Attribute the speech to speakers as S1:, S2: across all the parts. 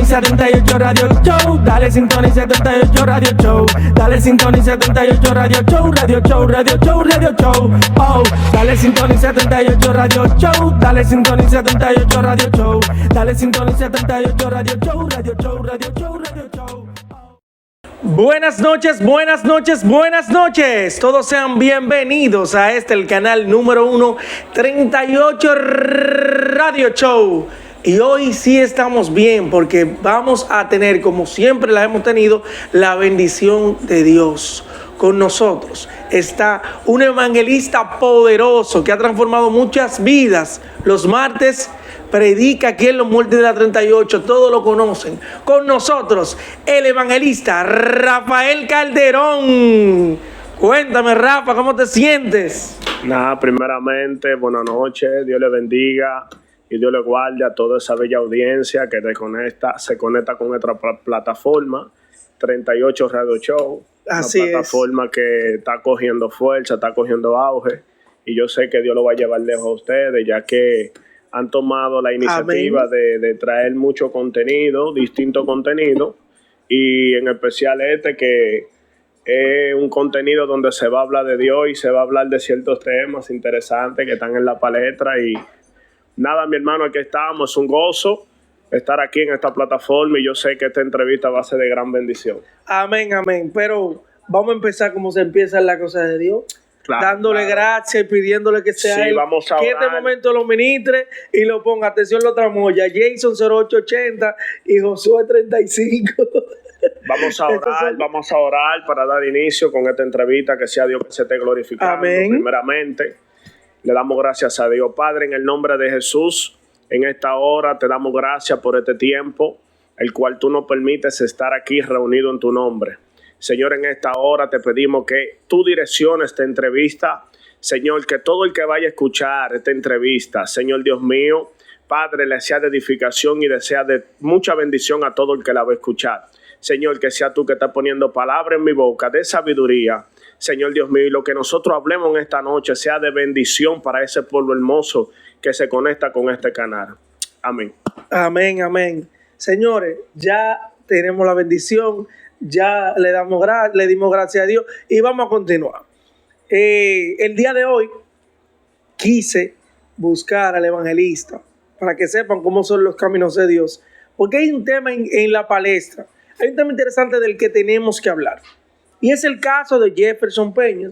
S1: sintoniza 38 Radio Show. Dale sintoniza 38 Radio Show. Dale sintoniza 38 Radio Show. Radio Show, Radio Show, Radio Show. Oh, dale sintoniza 38 Radio Show. Dale sintoniza 38 Radio Show. Dale sintoniza 38 Radio Show. Radio Show, Radio Show, Radio Show. Buenas noches, buenas noches, buenas noches. Todos sean bienvenidos a el canal número 1, 38 Radio Show. Y hoy sí estamos bien porque vamos a tener, como siempre la hemos tenido, la bendición de Dios. Con nosotros está un evangelista poderoso que ha transformado muchas vidas. Los martes predica aquí en Los Muertos de la 38, todos lo conocen. Con nosotros, el evangelista Rafael Calderón. Cuéntame, Rafa, ¿cómo te sientes?
S2: Nada, primeramente, buenas noches, Dios le bendiga y Dios le guarde a toda esa bella audiencia que se conecta con nuestra plataforma, 38 Radio Show.
S1: Así
S2: una plataforma que está cogiendo fuerza, está cogiendo auge, y yo sé que Dios lo va a llevar lejos a ustedes, ya que han tomado la iniciativa de traer mucho contenido, distinto contenido, y en especial que es un contenido donde se va a hablar de Dios y se va a hablar de ciertos temas interesantes que están en la palestra. Y nada, mi hermano, aquí estamos, es un gozo estar aquí en esta plataforma y yo sé que esta entrevista va a ser de gran bendición.
S1: Amén, amén. Pero vamos a empezar como se empieza en la cosa de Dios. Claro, dándole gracias y pidiéndole que sea él,
S2: vamos a
S1: que este momento lo ministre y lo ponga. Atención, lo tramoya. Jason 0880 y Josué 35.
S2: Vamos a orar para dar inicio con esta entrevista, que sea Dios que se esté glorificando.
S1: Amén.
S2: Primeramente, le damos gracias a Dios. Padre, en el nombre de Jesús, en esta hora te damos gracias por este tiempo, el cual tú nos permites estar aquí reunido en tu nombre. Señor, en esta hora te pedimos que tú direcciones esta entrevista. Señor, que todo el que vaya a escuchar esta entrevista, Señor Dios mío, Padre, le sea de edificación y le sea de mucha bendición a todo el que la va a escuchar. Señor, que sea tú que estás poniendo palabra en mi boca de sabiduría. Señor Dios mío, y lo que nosotros hablemos en esta noche sea de bendición para ese pueblo hermoso que se conecta con este canal. Amén.
S1: Amén, amén. Señores, ya tenemos la bendición, ya le dimos gracias a Dios y vamos a continuar. El día de hoy quise buscar al evangelista para que sepan cómo son los caminos de Dios, porque hay un tema en la palestra, hay un tema interesante del que tenemos que hablar, y es el caso de Jefferson Peña,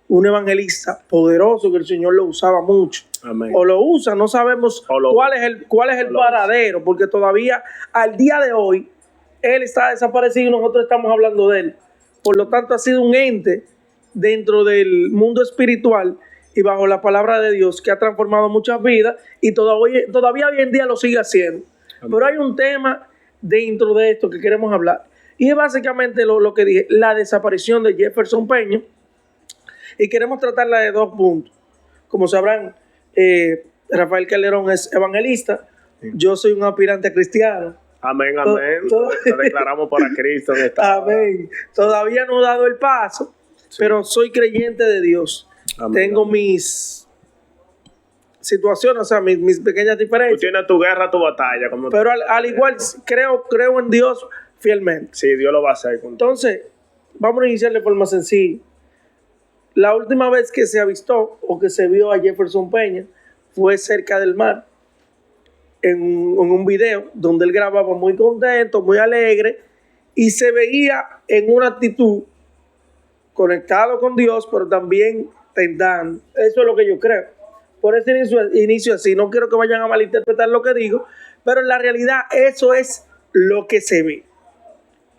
S1: un evangelista poderoso que el Señor lo usaba mucho.
S2: Amén.
S1: O lo usa, no sabemos cuál es el paradero, porque todavía al día de hoy él está desaparecido y nosotros estamos hablando de él. Por lo tanto, ha sido un ente dentro del mundo espiritual y bajo la palabra de Dios que ha transformado muchas vidas y todavía hoy en día lo sigue haciendo. Amén. Pero hay un tema dentro de esto que queremos hablar, y es básicamente lo que dije, la desaparición de Jefferson Peña, y queremos tratarla de dos puntos. Como sabrán, Rafael Calderón es evangelista, sí. Yo soy un aspirante cristiano.
S2: Amén, amén. Nos declaramos para Cristo en esta
S1: amén. Hora. Todavía no he dado el paso, sí. Pero soy creyente de Dios. Amén, tengo amén. Mis situaciones, o sea, mis pequeñas diferencias.
S2: Tú tienes tu guerra, tu batalla.
S1: Pero al igual creo en Dios fielmente.
S2: Sí, Dios lo va a hacer.
S1: Entonces, vamos a iniciar de forma sencilla. La última vez que se avistó o que se vio a Jefferson Peña fue cerca del mar, en un video donde él grababa muy contento, muy alegre, y se veía en una actitud conectado con Dios, pero también tentando. Eso es lo que yo creo. Por ese inicio así, no quiero que vayan a malinterpretar lo que digo, pero en la realidad eso es lo que se ve.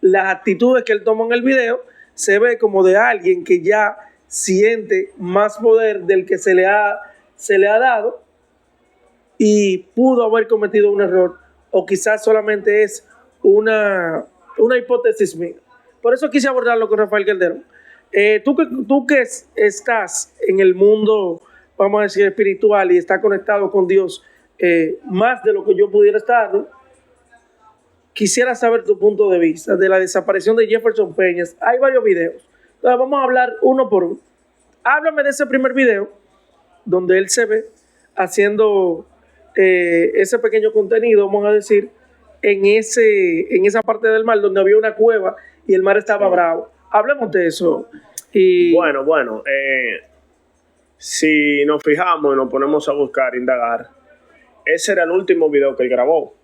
S1: Las actitudes que él toma en el video se ve como de alguien que ya siente más poder del que se le ha dado y pudo haber cometido un error, o quizás solamente es una hipótesis mía. Por eso quise abordarlo con Rafael Calderón. Tú que estás en el mundo, vamos a decir, espiritual y estás conectado con Dios más de lo que yo pudiera estar, ¿no? Quisiera saber tu punto de vista de la desaparición de Jefferson Peña. Hay varios videos. Entonces vamos a hablar uno por uno. Háblame de ese primer video donde él se ve haciendo ese pequeño contenido, vamos a decir, en esa parte del mar donde había una cueva y el mar estaba bravo. Hablemos de eso. Y
S2: Bueno, si nos fijamos y nos ponemos a buscar, indagar, ese era el último video que él grabó.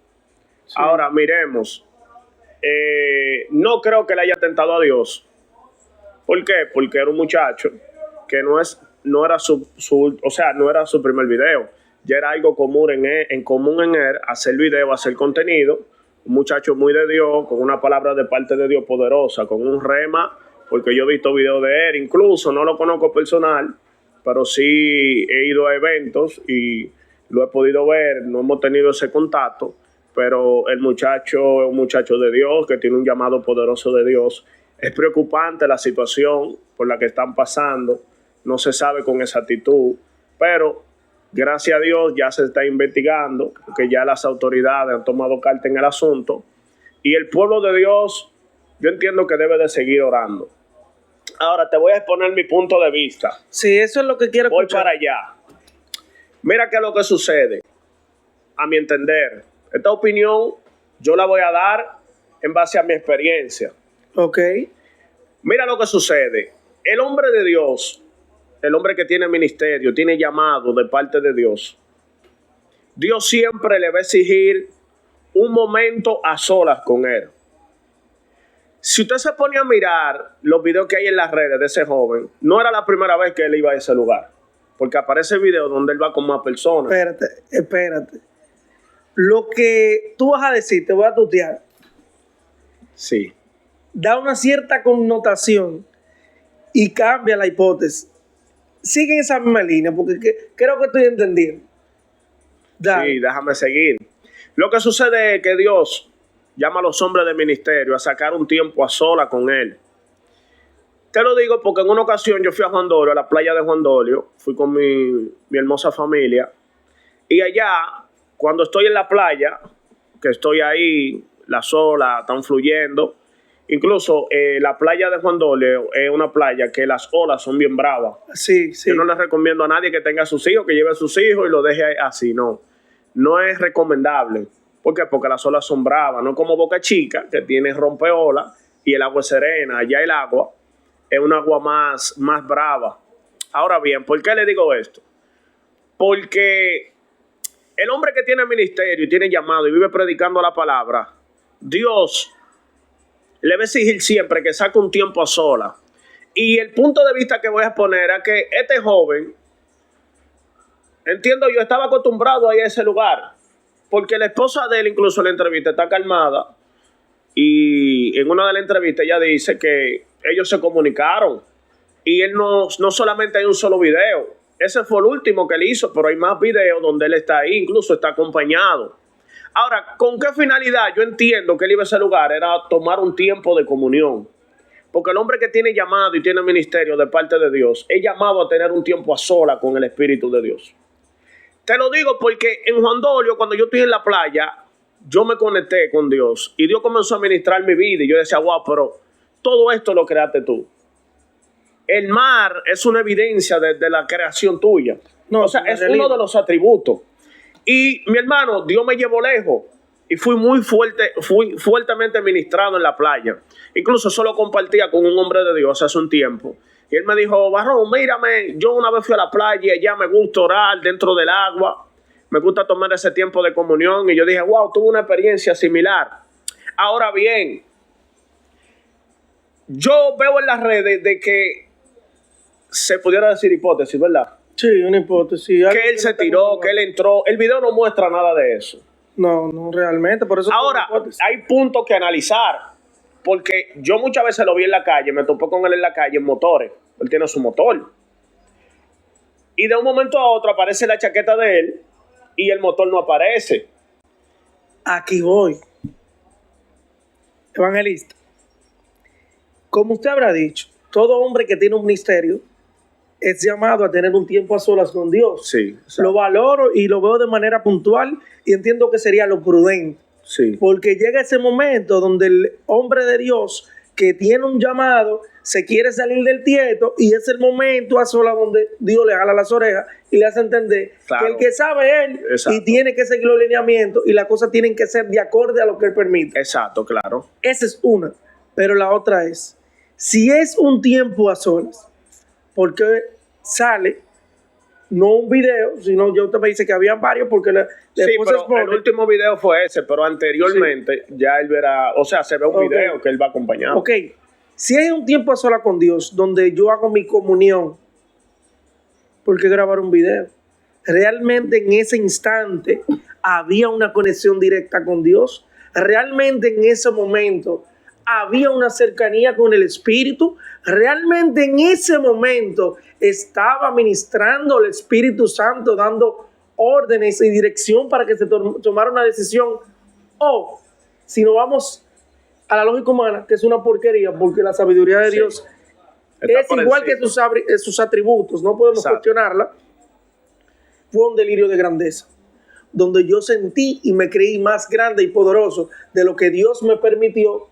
S1: sí,
S2: Ahora miremos, no creo que le haya tentado a Dios. ¿Por qué? Porque era un muchacho que no era su primer video. Ya era algo común en él hacer video, hacer contenido. Un muchacho muy de Dios, con una palabra de parte de Dios poderosa, con un rema, porque yo he visto videos de él, incluso no lo conozco personal, pero sí he ido a eventos y lo he podido ver, no hemos tenido ese contacto, pero el muchacho es un muchacho de Dios, que tiene un llamado poderoso de Dios. Es preocupante la situación por la que están pasando, no se sabe con exactitud, pero gracias a Dios ya se está investigando, porque ya las autoridades han tomado carta en el asunto, y el pueblo de Dios, yo entiendo que debe de seguir orando. Ahora te voy a exponer mi punto de vista.
S1: sí, eso es lo que quiero
S2: Voy
S1: escuchar.
S2: para allá. Mira qué es lo que sucede. A mi entender, esta opinión yo la voy a dar en base a mi experiencia.
S1: Ok,
S2: Mira lo que sucede. El hombre de Dios, el hombre que tiene ministerio, tiene llamado de parte de Dios. Dios siempre le va a exigir un momento a solas con él. Si usted se pone a mirar los videos que hay en las redes de ese joven, no era la primera vez que él iba a ese lugar. Porque aparece video donde él va con más personas.
S1: espérate. Lo que tú vas a decir, te voy a tutear,
S2: Sí.
S1: da una cierta connotación y cambia la hipótesis. Sigue en esa misma línea, porque creo que estoy entendiendo. Dale.
S2: Sí, déjame seguir. Lo que sucede es que Dios llama a los hombres de ministerio a sacar un tiempo a sola con él. Te lo digo porque en una ocasión yo fui a Juan Dolio, a la playa de Juan Dolio, fui con mi hermosa familia, y allá, cuando estoy en la playa, que estoy ahí, las olas están fluyendo, incluso la playa de Juan Dolio es una playa que las olas son bien bravas.
S1: Sí.
S2: Yo no les recomiendo a nadie que tenga sus hijos, que lleve a sus hijos y lo deje así, no. No es recomendable. ¿Por qué? Porque las olas son bravas, no como Boca Chica, que tiene rompeolas y el agua es serena. Allá el agua es un agua más brava. Ahora bien, ¿por qué le digo esto? Porque el hombre que tiene ministerio y tiene llamado y vive predicando la palabra, Dios le va a exigir siempre que saque un tiempo a sola. Y el punto de vista que voy a poner es que este joven, entiendo yo, estaba acostumbrado a ir a ese lugar, porque la esposa de él, incluso en la entrevista, está calmada, y en una de las entrevistas ella dice que ellos se comunicaron, y él no solamente hay un solo video, ese fue el último que él hizo, pero hay más videos donde él está ahí, incluso está acompañado. Ahora, ¿con qué finalidad? Yo entiendo que él iba a ese lugar, era tomar un tiempo de comunión. Porque el hombre que tiene llamado y tiene ministerio de parte de Dios es llamado a tener un tiempo a sola con el Espíritu de Dios. Te lo digo porque en Juan Dolio, cuando yo estoy en la playa, yo me conecté con Dios y Dios comenzó a ministrar mi vida y yo decía, wow, pero todo esto lo creaste tú. El mar es una evidencia de la creación tuya.
S1: No,
S2: o sea, es uno de los atributos. Y mi hermano, Dios me llevó lejos. Y fui fuertemente ministrado en la playa. Incluso solo compartía con un hombre de Dios hace un tiempo. Y él me dijo, Barrón, mírame, yo una vez fui a la playa y allá me gusta orar dentro del agua. Me gusta tomar ese tiempo de comunión. Y yo dije, wow, tuve una experiencia similar. Ahora bien, yo veo en las redes de que se pudiera decir hipótesis, ¿verdad?
S1: Sí, una hipótesis.
S2: Que él se tiró, que él entró. El video no muestra nada de eso.
S1: No realmente, por eso.
S2: Ahora, hay puntos que analizar, porque yo muchas veces lo vi en la calle, me topé con él en la calle en motores, él tiene su motor, y de un momento a otro aparece la chaqueta de él y el motor no aparece.
S1: Aquí voy. Evangelista, como usted habrá dicho, todo hombre que tiene un ministerio es llamado a tener un tiempo a solas con Dios.
S2: Sí,
S1: lo valoro y lo veo de manera puntual y entiendo que sería lo prudente.
S2: Sí.
S1: Porque llega ese momento donde el hombre de Dios que tiene un llamado, se quiere salir del tieto y es el momento a solas donde Dios le jala las orejas y le hace entender
S2: Claro.
S1: que el que sabe él
S2: Exacto.
S1: y tiene que seguir los lineamientos y las cosas tienen que ser de acorde a lo que él permite.
S2: Exacto, claro.
S1: Esa es una. Pero la otra es, si es un tiempo a solas, porque sale, no un video, sino yo te me dice que había varios, porque le
S2: Sí,
S1: puse
S2: pero
S1: spoiler.
S2: el último video fue ese, pero anteriormente ya él verá, o sea, se ve un
S1: Ok.
S2: video que él va acompañado.
S1: Ok, si es un tiempo a solas con Dios, donde yo hago mi comunión, ¿por qué grabar un video? Realmente en ese instante había una conexión directa con Dios. Realmente en ese momento había una cercanía con el Espíritu. Realmente en ese momento estaba ministrando el Espíritu Santo, dando órdenes y dirección para que se tomara una decisión. O si nos vamos a la lógica humana, que es una porquería, porque la sabiduría de
S2: Sí.
S1: Dios
S2: Está
S1: es
S2: por
S1: igual que
S2: encima.
S1: sus atributos, no podemos
S2: Exacto.
S1: cuestionarla. Fue un delirio de grandeza, donde yo sentí y me creí más grande y poderoso de lo que Dios me permitió.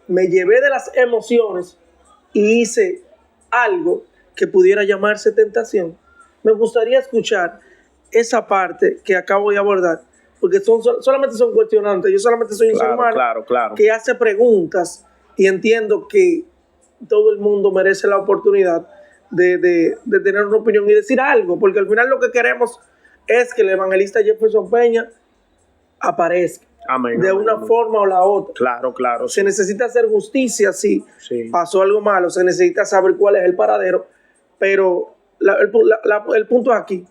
S1: Me llevé de las emociones y hice algo que pudiera llamarse tentación. Me gustaría escuchar esa parte que acabo de abordar, porque solamente son cuestionantes. Yo solamente soy un ser humano
S2: Claro.
S1: que hace preguntas y entiendo que todo el mundo merece la oportunidad de tener una opinión y decir algo, porque al final lo que queremos es que el evangelista Jefferson Peña aparezca
S2: Amén.
S1: de
S2: amén,
S1: una
S2: amén.
S1: forma o la otra.
S2: Claro.
S1: Se necesita hacer justicia si
S2: Sí.
S1: pasó algo malo, se necesita saber cuál es el paradero, pero el punto aquí,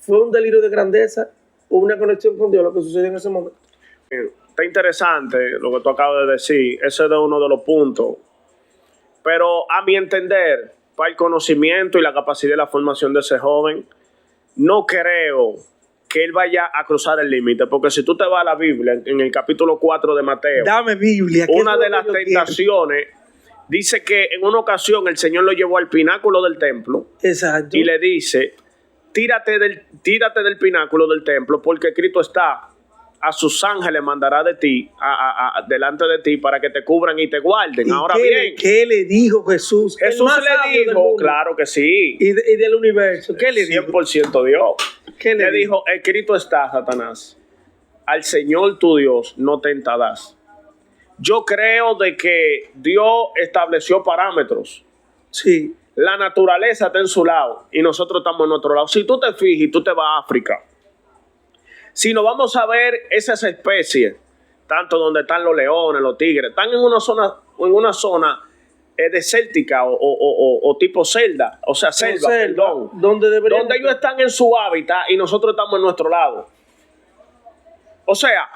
S1: ¿fue un delirio de grandeza o una conexión con Dios lo que sucedió en ese momento?
S2: Está interesante lo que tú acabas de decir. Ese es uno de los puntos. Pero a mi entender, para el conocimiento y la capacidad de la formación de ese joven, no creo que él vaya a cruzar el límite. Porque si tú te vas a la Biblia, en el capítulo 4 de Mateo,
S1: Dame Biblia. que
S2: una
S1: eso
S2: de
S1: es lo
S2: las
S1: que yo quiero.
S2: tentaciones dice que en una ocasión el Señor lo llevó al pináculo del templo
S1: Exacto.
S2: y le dice, tírate del pináculo del templo, porque Cristo está, a sus ángeles mandará de ti, delante de ti, para que te cubran y te guarden.
S1: ¿Y
S2: Ahora
S1: qué
S2: bien,
S1: ¿qué le dijo Jesús? El
S2: Jesús
S1: más sabio
S2: le
S1: del
S2: dijo,
S1: mundo
S2: claro que sí,
S1: y del universo. ¿Qué le dijo?
S2: 100% Dios.
S1: ¿Qué
S2: Le dijo, escrito está, Satanás, al Señor tu Dios no tentarás. Yo creo de que Dios estableció parámetros.
S1: Sí.
S2: La naturaleza está en su lado y nosotros estamos en nuestro lado. Si tú te fijas y tú te vas a África, si nos vamos a ver esas especies, tanto donde están los leones, los tigres, están en una zona desértica o tipo selva, o sea, selva, perdón,
S1: donde
S2: donde ellos están en su hábitat y nosotros estamos en nuestro lado. O sea,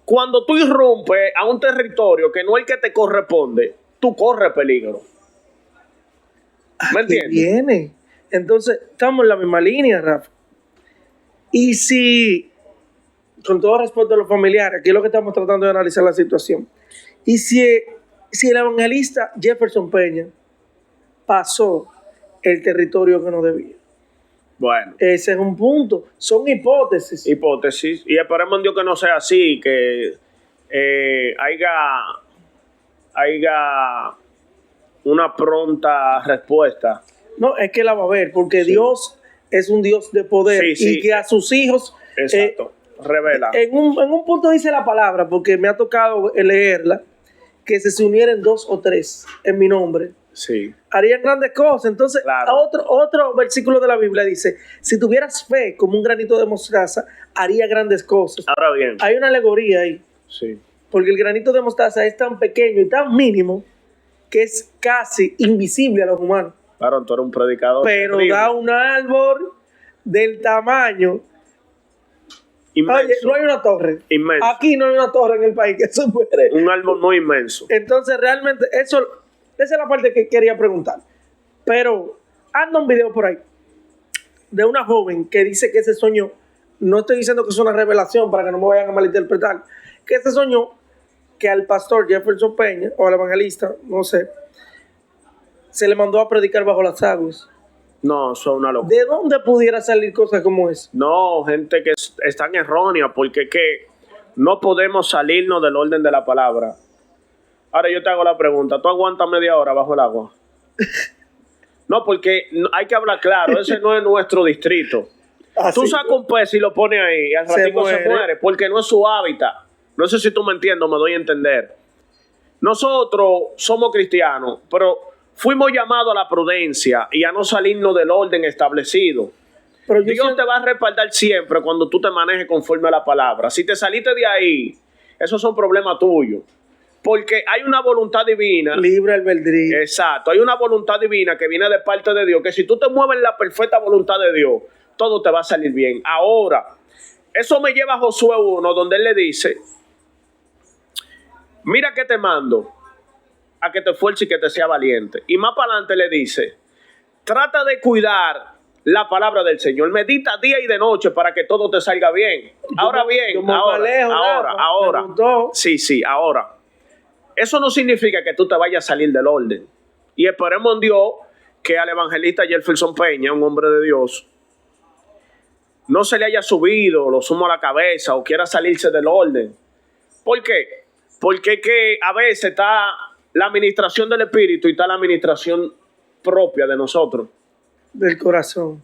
S2: cuando tú irrumpes a un territorio que no es el que te corresponde, tú corres peligro. ¿Me entiendes?
S1: Viene. Entonces, estamos en la misma línea, Rafa. Y si, con todo respeto a los familiares, aquí es lo que estamos tratando de analizar la situación. Y si el evangelista Jefferson Peña pasó el territorio que no debía.
S2: Bueno.
S1: Ese es un punto. Son hipótesis.
S2: Y esperemos en Dios que no sea así, que haya una pronta respuesta.
S1: No, es que la va a haber, porque
S2: Sí.
S1: Dios es un Dios de poder
S2: Sí.
S1: y que a sus hijos
S2: Exacto. Revela.
S1: en un punto dice la palabra, porque me ha tocado leerla, que se unieran 2 o 3 en mi nombre,
S2: Sí.
S1: harían grandes cosas. Entonces,
S2: Claro.
S1: otro versículo de la Biblia dice, si tuvieras fe como un granito de mostaza, haría grandes cosas.
S2: Ahora bien.
S1: Hay una alegoría ahí,
S2: Sí.
S1: porque el granito de mostaza es tan pequeño y tan mínimo que es casi invisible a los humanos.
S2: Varón, tú eres un predicador.
S1: Pero
S2: terrible,
S1: da un árbol del tamaño.
S2: inmenso.
S1: Oye, no hay una torre.
S2: Inmenso.
S1: Aquí no hay una torre en el país que supere.
S2: Un árbol muy inmenso.
S1: Entonces, realmente, esa es la parte que quería preguntar. Pero anda un video por ahí de una joven que dice que se soñó. No estoy diciendo que es una revelación para que no me vayan a malinterpretar. Que se soñó que al pastor Jefferson Peña, o al evangelista, no sé, se le mandó a predicar bajo las aguas.
S2: No, eso es una locura.
S1: ¿De dónde pudiera salir cosas como esa?
S2: No, gente que están errónea, porque que no podemos salirnos del orden de la palabra. Ahora yo te hago la pregunta, ¿tú aguantas media hora bajo el agua? No, porque hay que hablar claro, ese no es nuestro distrito. Tú sacas un pez y lo pones ahí y al ratito se muere porque no es su hábitat. No sé si tú me entiendes, me doy a entender. Nosotros somos cristianos, pero fuimos llamados a la prudencia y a no salirnos del orden establecido. Pero Dios te va a respaldar siempre cuando tú te manejes conforme a la palabra. Si te saliste de ahí, esos son problemas tuyos. Porque hay una voluntad divina.
S1: Libre albedrío.
S2: Exacto. Hay una voluntad divina que viene de parte de Dios, que si tú te mueves en la perfecta voluntad de Dios, todo te va a salir bien. Ahora, eso me lleva a Josué 1, donde él le dice, mira que te mando a que te esfuerces y que te sea valiente. Y más para adelante le dice, trata de cuidar la palabra del Señor. Medita día y de noche para que todo te salga bien. Ahora bien, ahora. Sí, ahora. Eso no significa que tú te vayas a salir del orden. Y esperemos en Dios que al evangelista Jefferson Peña, un hombre de Dios, no se le haya subido lo sumo a la cabeza o quiera salirse del orden. ¿Por qué? Porque que a veces está la administración del Espíritu y está la administración propia de nosotros.
S1: Del corazón.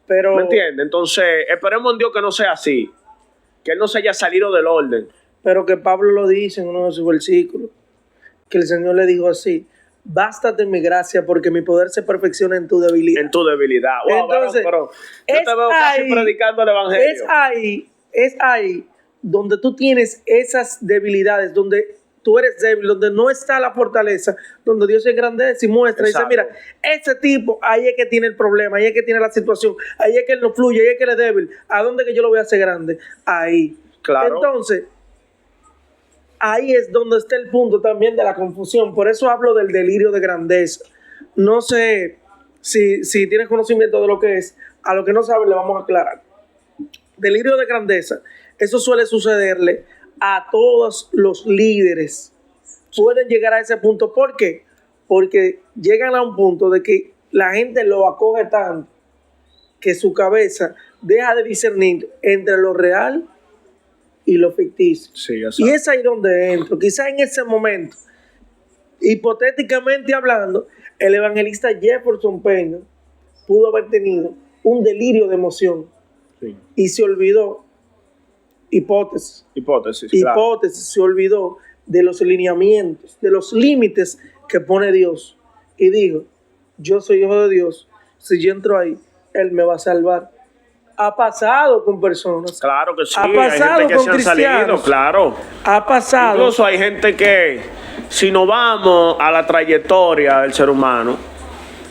S1: Pero,
S2: ¿me entiendes? Entonces, esperemos en Dios que no sea así. Que Él no se haya salido del orden.
S1: Pero que Pablo lo dice en uno de sus versículos. Que el Señor le dijo así: bástate mi gracia porque mi poder se perfecciona en tu debilidad.
S2: En tu debilidad. Wow, entonces, pero yo te veo casi predicando el evangelio.
S1: Es ahí donde tú tienes esas debilidades, donde tú eres débil, donde no está la fortaleza, donde Dios se engrandece y muestra. Exacto. Y dice, mira, ese tipo, ahí es que tiene el problema, ahí es que tiene la situación, ahí es que él no fluye, ahí es que él es débil. ¿A dónde que yo lo voy a hacer grande? Ahí.
S2: Claro.
S1: Entonces, ahí es donde está el punto también de la confusión. Por eso hablo del delirio de grandeza. No sé si tienes conocimiento de lo que es. A lo que no sabes le vamos a aclarar. Delirio de grandeza. Eso suele sucederle a todos los líderes. Pueden llegar a ese punto. ¿Por qué? Porque llegan a un punto de que la gente lo acoge tanto que su cabeza deja de discernir entre lo real y lo ficticio.
S2: Sí,
S1: y es ahí donde entro. Quizás en ese momento, hipotéticamente hablando, el evangelista Jefferson Peña pudo haber tenido un delirio de emoción.
S2: Sí.
S1: Y se olvidó, hipótesis,
S2: claro.
S1: Se olvidó de los lineamientos, de los límites que pone Dios. Y dijo, yo soy hijo de Dios, si yo entro ahí, Él me va a salvar. Ha pasado con personas.
S2: Claro que sí.
S1: Ha pasado
S2: hay gente que
S1: con
S2: se han
S1: cristianos.
S2: salido, claro.
S1: Ha pasado.
S2: Incluso hay gente que, si nos vamos a la trayectoria del ser humano,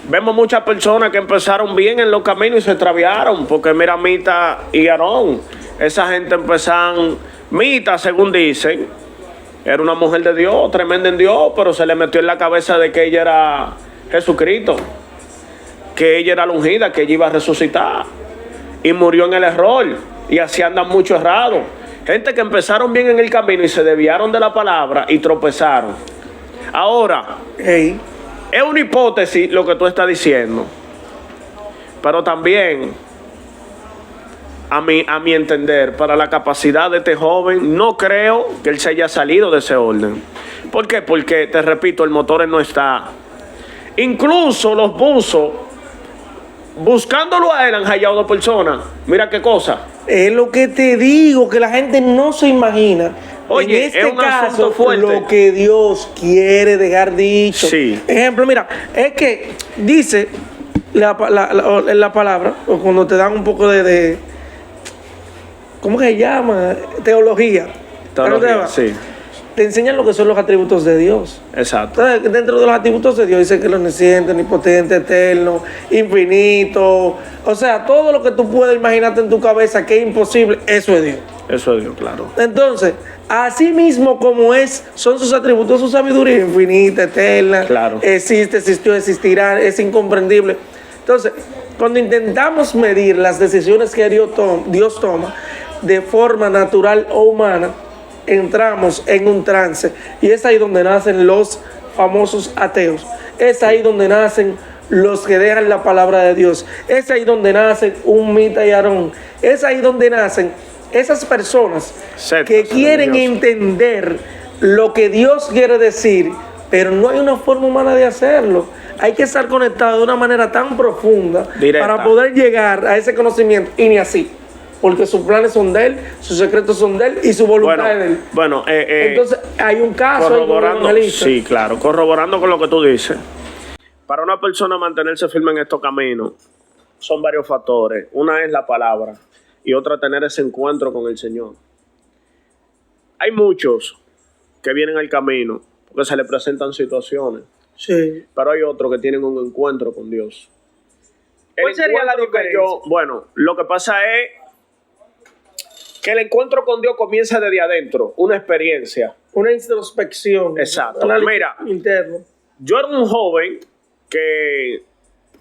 S2: vemos muchas personas que empezaron bien en los caminos y se extraviaron. Porque mira Mita y Aarón. Esa gente empezaron, Mita, según dicen, era una mujer de Dios, tremenda en Dios, pero se le metió en la cabeza de que ella era Jesucristo, que ella era la ungida, que ella iba a resucitar. Y murió en el error. Y así andan muchos errados. Gente que empezaron bien en el camino y se desviaron de la palabra y tropezaron. Ahora, es una hipótesis lo que tú estás diciendo. Pero también, a mi entender, para la capacidad de este joven, no creo que él se haya salido de ese orden. ¿Por qué? Porque, te repito, el motor no está. Incluso los buzos, buscándolo a él, han hallado 2 personas. Mira qué cosa.
S1: Es lo que te digo, que la gente no se imagina.
S2: Oye,
S1: en este
S2: es un
S1: caso,
S2: fuerte.
S1: Lo que Dios quiere dejar dicho.
S2: Sí.
S1: Ejemplo, mira, es que dice la palabra, o cuando te dan un poco de ¿cómo se llama? Teología,
S2: sí.
S1: Te enseñan lo que son los atributos de Dios.
S2: Exacto.
S1: Entonces, dentro de los atributos de Dios dice que es omnisciente, omnipotente, eterno, infinito. O sea, todo lo que tú puedes imaginarte en tu cabeza que es imposible, eso es Dios.
S2: Eso es Dios, claro.
S1: Entonces, así mismo como son sus atributos, su sabiduría infinita, eterna.
S2: Claro.
S1: Existe, existió, existirá, es incomprendible. Entonces, cuando intentamos medir las decisiones que Dios toma de forma natural o humana, entramos en un trance. Y es ahí donde nacen los famosos ateos. Es ahí donde nacen los que dejan la palabra de Dios. Es ahí donde nacen un Mita y Aarón. Es ahí donde nacen esas personas que quieren entender lo que Dios quiere decir, pero no hay una forma humana de hacerlo. Hay que estar conectado de una manera tan profunda
S2: Directa.
S1: para poder llegar a ese conocimiento, y ni así. Porque sus planes son de Él, sus secretos son de Él y su voluntad es de Él.
S2: Bueno,
S1: Entonces, hay un caso ahí con el
S2: corroborando,
S1: evangelista.
S2: sí, claro, corroborando con lo que tú dices. Para una persona mantenerse firme en estos caminos, son varios factores. Una es la palabra y otra tener ese encuentro con el Señor. Hay muchos que vienen al camino porque se les presentan situaciones,
S1: Sí.
S2: pero hay otros que tienen un encuentro con Dios.
S1: ¿Cuál sería la diferencia?
S2: Bueno, lo que pasa es que el encuentro con Dios comienza desde adentro, una experiencia.
S1: Una introspección.
S2: Exacto.
S1: Un análisis
S2: Mira,
S1: interno.
S2: yo era un joven que,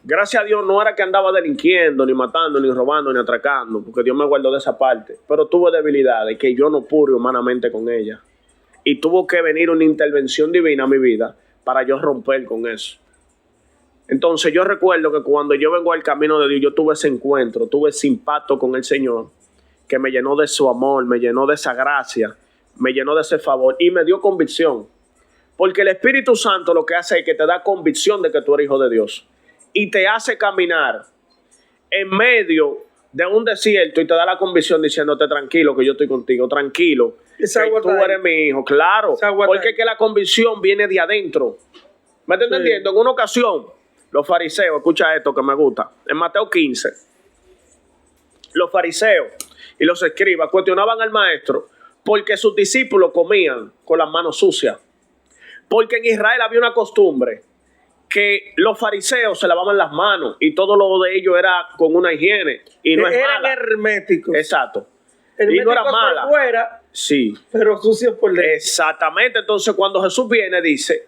S2: gracias a Dios, no era que andaba delinquiendo, ni matando, ni robando, ni atracando, porque Dios me guardó de esa parte. Pero tuve debilidades que yo no pude humanamente con ellas. Y tuvo que venir una intervención divina a mi vida para yo romper con eso. Entonces yo recuerdo que cuando yo vengo al camino de Dios, yo tuve ese encuentro, tuve ese impacto con el Señor, que me llenó de su amor, me llenó de esa gracia, me llenó de ese favor y me dio convicción. Porque el Espíritu Santo lo que hace es que te da convicción de que tú eres hijo de Dios y te hace caminar en medio de un desierto y te da la convicción diciéndote tranquilo que yo estoy contigo, tranquilo,
S1: Esa
S2: que
S1: agua
S2: tú
S1: está ahí.
S2: eres mi hijo, claro,
S1: Esa agua está
S2: porque
S1: ahí.
S2: es que la convicción viene de adentro. ¿Me estás entendiendo? En una ocasión, los fariseos, escucha esto que me gusta, en Mateo 15, los fariseos y los escribas cuestionaban al maestro porque sus discípulos comían con las manos sucias. Porque en Israel había una costumbre que los fariseos se lavaban las manos y todo lo de ellos era con una higiene y no es
S1: Eran
S2: mala.
S1: herméticos.
S2: Exacto. Y
S1: Herméticos
S2: no era mala.
S1: por fuera,
S2: Sí.
S1: pero sucios por dentro.
S2: Exactamente. Entonces cuando Jesús viene dice,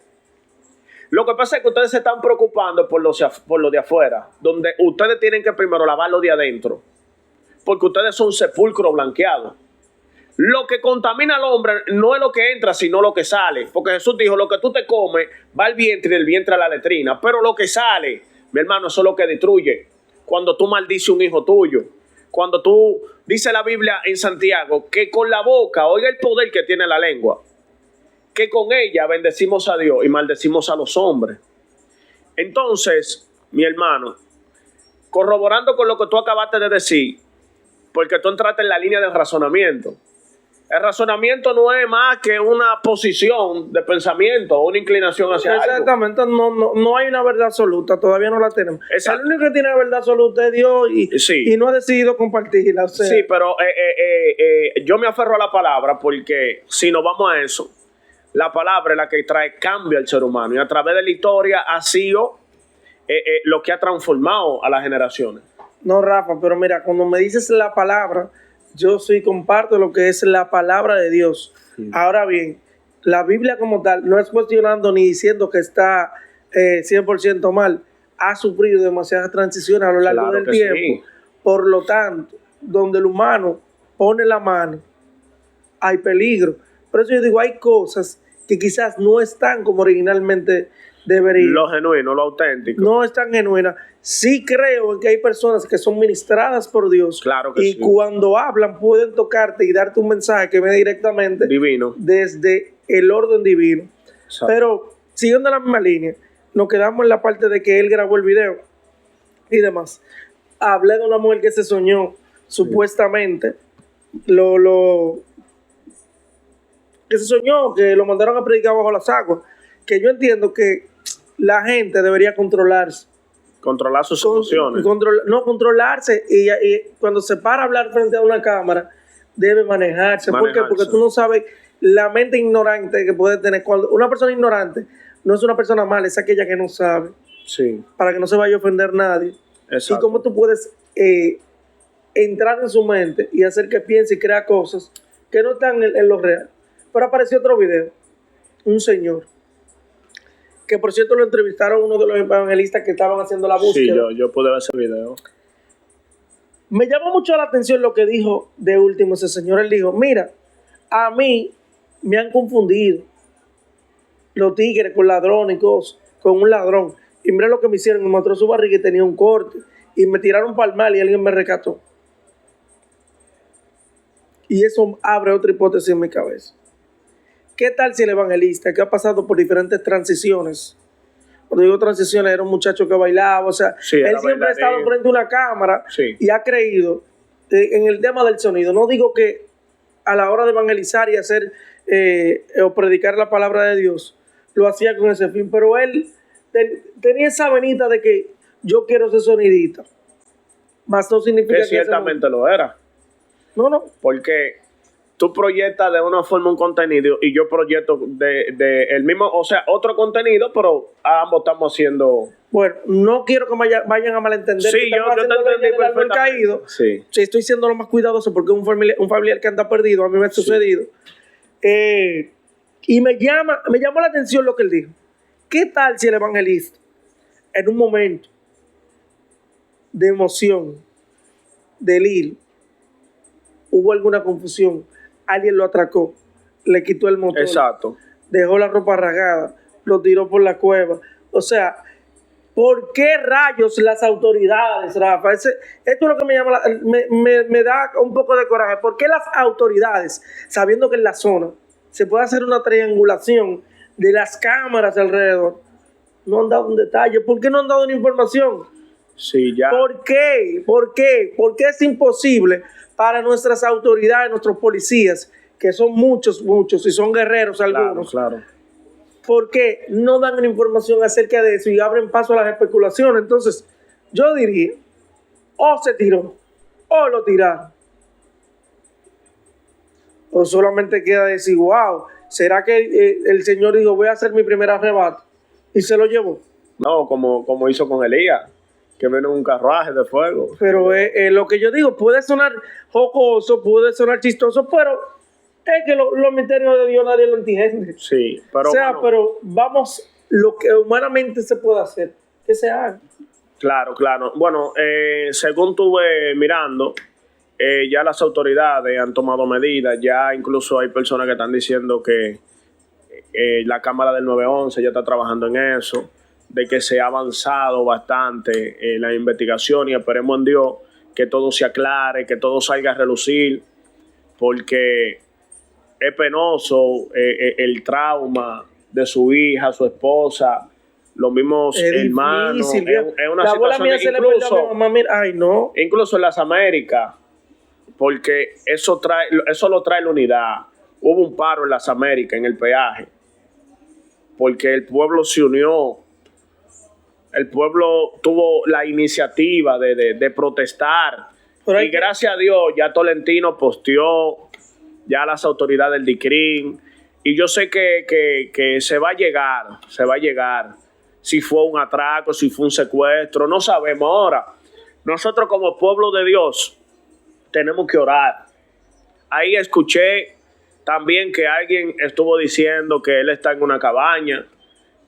S2: lo que pasa es que ustedes se están preocupando por lo de afuera, donde ustedes tienen que primero lavar lo de adentro, porque ustedes son sepulcro blanqueado. Lo que contamina al hombre no es lo que entra, sino lo que sale. Porque Jesús dijo, lo que tú te comes va al vientre y del vientre a la letrina. Pero lo que sale, mi hermano, eso es lo que destruye. Cuando tú maldices un hijo tuyo. Cuando tú, dice la Biblia en Santiago, que con la boca, oiga el poder que tiene la lengua, que con ella bendecimos a Dios y maldecimos a los hombres. Entonces, mi hermano, corroborando con lo que tú acabaste de decir, porque tú entraste en la línea del razonamiento. El razonamiento no es más que una posición de pensamiento, una inclinación hacia algo.
S1: Exactamente, no hay una verdad absoluta, todavía no la tenemos.
S2: Exacto.
S1: El único que tiene la verdad absoluta es Dios
S2: Sí.
S1: y no ha decidido compartirla. O sea,
S2: Sí, pero yo me aferro a la palabra porque si nos vamos a eso, la palabra es la que trae cambio al ser humano y a través de la historia ha sido lo que ha transformado a las generaciones.
S1: No, Rafa, pero mira, cuando me dices la palabra, yo sí comparto lo que es la palabra de Dios. Sí. Ahora bien, la Biblia como tal no es cuestionando ni diciendo que está 100% mal. Ha sufrido demasiadas transiciones a lo largo del tiempo. Sí. Por lo tanto, donde el humano pone la mano, hay peligro. Por eso yo digo, hay cosas que quizás no están como originalmente deberían.
S2: Lo genuino, lo auténtico.
S1: No es tan genuina. Sí creo en que hay personas que son ministradas por Dios.
S2: Claro que
S1: y
S2: sí.
S1: Cuando hablan pueden tocarte y darte un mensaje que viene directamente
S2: divino,
S1: desde el orden divino. Exacto. Pero siguiendo la misma línea, nos quedamos en la parte de que él grabó el video y demás. Hablé de una mujer que se soñó, supuestamente, que se soñó, que lo mandaron a predicar bajo las aguas. Que yo entiendo que la gente debería controlarse.
S2: Controlar sus emociones.
S1: Controlarse y cuando se para a hablar frente a una cámara, debe manejarse. ¿Por qué? Porque tú no sabes la mente ignorante que puede tener. Cuando una persona ignorante no es una persona mala, es aquella que no sabe.
S2: Sí.
S1: Para que no se vaya a ofender nadie.
S2: Exacto.
S1: Y cómo tú puedes entrar en su mente y hacer que piense y crea cosas que no están en lo real. Pero apareció otro video. Un señor. Que por cierto lo entrevistaron uno de los evangelistas que estaban haciendo la búsqueda.
S2: Sí, yo pude ver ese video.
S1: Me llamó mucho la atención lo que dijo de último ese señor. Él dijo, mira, a mí me han confundido los tigres con ladrones y cosas, con un ladrón. Y mira lo que me hicieron, me mostró su barriga y tenía un corte. Y me tiraron para el mal y alguien me rescató. Y eso abre otra hipótesis en mi cabeza. ¿Qué tal si el evangelista, que ha pasado por diferentes transiciones? Cuando digo transiciones, era un muchacho que bailaba, o sea,
S2: Sí,
S1: él
S2: era
S1: siempre ha estado
S2: bailarín.
S1: frente a una cámara
S2: Sí.
S1: y ha creído en el tema del sonido. No digo que a la hora de evangelizar y hacer o predicar la palabra de Dios, lo hacía con ese fin, pero él tenía esa venita de que yo quiero ser sonidista, más no significa
S2: Que
S1: que
S2: ciertamente lo era.
S1: no,
S2: Porque tú proyectas de una forma un contenido y yo proyecto de el mismo, o sea, otro contenido, pero ambos estamos haciendo...
S1: bueno, no quiero que vayan a malentender.
S2: Sí,
S1: que estamos
S2: yo te
S1: haciendo
S2: entendí
S1: leña del árbol
S2: perfectamente.
S1: caído.
S2: Sí.
S1: Sí, estoy siendo lo más cuidadoso porque es un familiar que anda perdido, a mí me ha sucedido. Y me llamó la atención lo que él dijo. ¿Qué tal si el evangelista, en un momento de emoción, delirio, hubo alguna confusión, alguien lo atracó, le quitó el motor,
S2: Exacto.
S1: dejó la ropa rasgada, lo tiró por la cueva? O sea, ¿por qué rayos las autoridades, Rafa? Esto es lo que me da un poco de coraje. ¿Por qué las autoridades, sabiendo que en la zona se puede hacer una triangulación de las cámaras alrededor, no han dado un detalle? ¿Por qué no han dado una información?
S2: Sí, ya.
S1: ¿Por qué? ¿Por qué? ¿Por qué es imposible para nuestras autoridades, nuestros policías, que son muchos, y son guerreros algunos?
S2: Claro.
S1: ¿Por qué no dan una información acerca de eso y abren paso a las especulaciones? Entonces, yo diría, o se tiró, o lo tiraron. O solamente queda decir, wow, ¿será que el Señor dijo, voy a hacer mi primer arrebato? Y se lo llevó.
S2: No, como hizo con Elías, que vino en un carruaje de fuego.
S1: Pero lo que yo digo puede sonar jocoso, puede sonar chistoso, pero es que los misterios de Dios nadie lo entiende.
S2: Sí, pero
S1: O sea,
S2: bueno,
S1: pero vamos, lo que humanamente se puede hacer, que se haga.
S2: claro. Bueno, según estuve mirando, ya las autoridades han tomado medidas, ya incluso hay personas que están diciendo que la Cámara del 911 ya está trabajando en eso, de que se ha avanzado bastante la investigación y esperemos en Dios que todo se aclare, que todo salga a relucir, porque es penoso el trauma de su hija, su esposa, los mismos hermanos.
S1: Difícil,
S2: Es una
S1: la abuela
S2: situación
S1: mía se le perdió a mi
S2: incluso,
S1: mamá, mira, ay no.
S2: incluso en las Américas, porque eso lo trae la unidad. Hubo un paro en las Américas, en el peaje, porque el pueblo se unió. El pueblo tuvo la iniciativa de protestar.
S1: Pero
S2: Y gracias a Dios, ya Tolentino posteó, ya las autoridades del DICRIN. Y yo sé que se va a llegar. Si fue un atraco, si fue un secuestro, no sabemos ahora. Nosotros como pueblo de Dios tenemos que orar. Ahí escuché también que alguien estuvo diciendo que él está en una cabaña,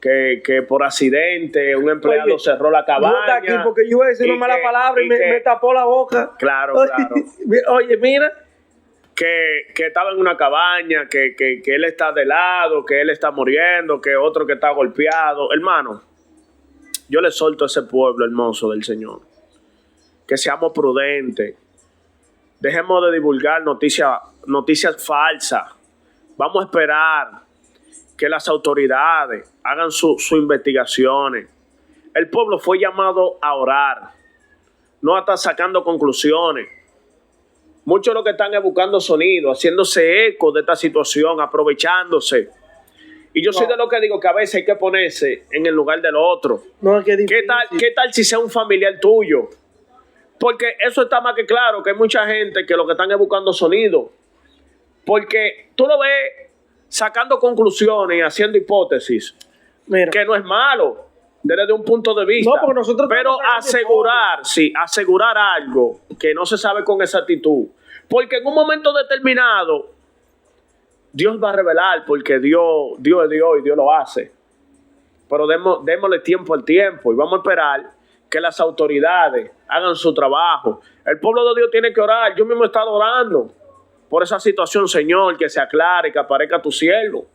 S2: que por accidente un empleado cerró la
S1: No
S2: cabaña.
S1: está aquí porque yo iba a decir una mala palabra y me tapó la boca.
S2: Claro.
S1: Oye, mira.
S2: Que estaba en una cabaña, que él está de lado, que él está muriendo, que otro que está golpeado. Hermano, yo le solto a ese pueblo hermoso del Señor, que seamos prudentes. Dejemos de divulgar noticias falsas. Vamos a esperar que las autoridades hagan sus investigaciones. El pueblo fue llamado a orar, no a estar sacando conclusiones. Muchos de los que están es buscando sonido, haciéndose eco de esta situación, aprovechándose. Y yo soy de lo que digo que a veces hay que ponerse en el lugar del otro.
S1: No, es que es difícil.
S2: ¿Qué tal si sea un familiar tuyo? Porque eso está más que claro, que hay mucha gente que lo que están es buscando sonido. Porque tú lo ves sacando conclusiones y haciendo hipótesis,
S1: Mira,
S2: que no es malo desde un punto de vista.
S1: No, porque nosotros
S2: pero
S1: tenemos
S2: asegurar algo que no se sabe con exactitud. Porque en un momento determinado Dios va a revelar, porque Dios es Dios y Dios lo hace. Pero démosle tiempo al tiempo y vamos a esperar que las autoridades hagan su trabajo. El pueblo de Dios tiene que orar. Yo mismo he estado orando por esa situación, Señor, que se aclare, que aparezca tu siervo.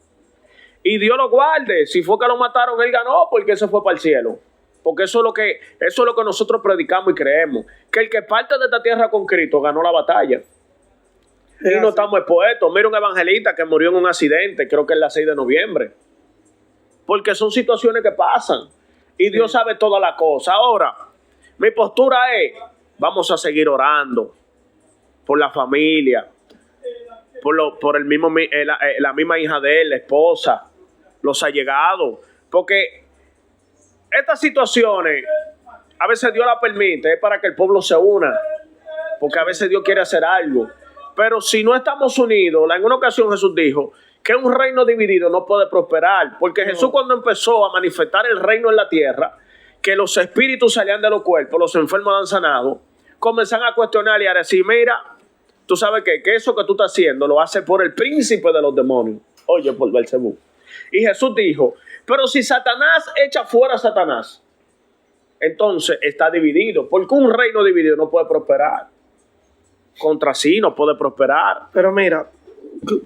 S2: Y Dios lo guarde. Si fue que lo mataron, él ganó porque se fue para el cielo. Porque eso es lo que nosotros predicamos y creemos. Que el que parte de esta tierra con Cristo ganó la batalla. y no estamos expuestos. Mira un evangelista que murió en un accidente, creo que es la 6 de noviembre. Porque son situaciones que pasan. Y Dios sabe todas las cosas. Ahora, mi postura es, vamos a seguir orando por la familia, por el mismo, la misma hija de él, la esposa, los allegados. Porque estas situaciones, a veces Dios las permite, es para que el pueblo se una. Porque a veces Dios quiere hacer algo. Pero si no estamos unidos, en una ocasión Jesús dijo que un reino dividido no puede prosperar. Porque Jesús, cuando empezó a manifestar el reino en la tierra, que los espíritus salían de los cuerpos, los enfermos eran sanados, comenzaron a cuestionar y a decir, mira, tú sabes que eso que tú estás haciendo lo hace por el príncipe de los demonios. Oye, por Belcebú. Y Jesús dijo, pero si Satanás echa fuera a Satanás, entonces está dividido. Porque un reino dividido no puede prosperar. Contra sí no puede prosperar.
S1: Pero mira,